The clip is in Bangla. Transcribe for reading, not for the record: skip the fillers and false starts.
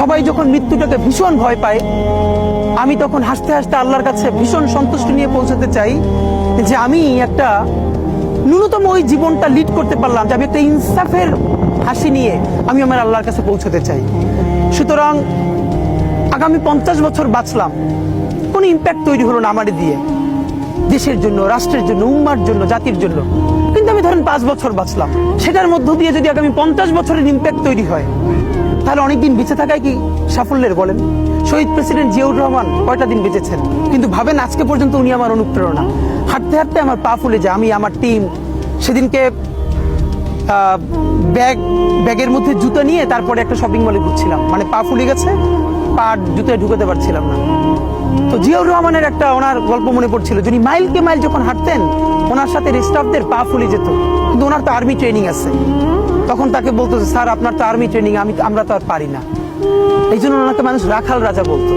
সবাই যখন মৃত্যুটাকে ভীষণ ভয় পায়, আমি তখন হাসতে হাসতে আল্লাহর কাছে ভীষণ সন্তুষ্টি নিয়ে পৌঁছাতে চাই যে আমি একটা ন্যূনতম ওই জীবনটা লিড করতে পারলাম, যে আমি একটা ইনসাফের হাসি নিয়ে আমি আমার আল্লাহর কাছে পৌঁছাতে চাই। সুতরাং আগামী 50 বছর বাঁচলাম, কোনো ইম্প্যাক্ট তৈরি হলো না আমার দিয়ে, দেশের জন্য, রাষ্ট্রের জন্য, উম্মার জন্য, জাতির জন্য। কিন্তু আমি ধরেন 5 বছর বাঁচলাম, সেটার মধ্য দিয়ে যদি আগামী 50 বছরের ইম্প্যাক্ট তৈরি হয়, তাহলে অনেকদিন বেঁচে থাকায় কি সাফল্যের বলেন? শহীদ প্রেসিডেন্ট জিয়াউর রহমান কয়টা দিন বেঁচেছেন, কিন্তু ভাবেন আজকে পর্যন্ত উনি আমার অনুপ্রেরণা। হাঁটতে হাঁটতে আমার পা ফুলে যায়। আমি, আমার টিম সেদিনকে ব্যাগের মধ্যে জুতো নিয়ে তারপরে একটা শপিং মলে ঘুরছিলাম, মানে পা ফুলে গেছে, পা জুতোয় ঢুকাতে পারছিলাম না। তো জিয়াউর রহমানের একটা ওনার গল্প মনে পড়ছিল, যিনি মাইলকে মাইল যখন হাঁটতেন, ওনার সাথে স্টাফদের পা ফুলে যেত, কিন্তু ওনার তো আর্মি ট্রেনিং আছে। তখন তাকে বলতো যে স্যার আপনার তো আর্মি ট্রেনিং, আমরা তো আর পারি না। এই জন্য ওনাকে মানুষ রাখাল রাজা বলতো।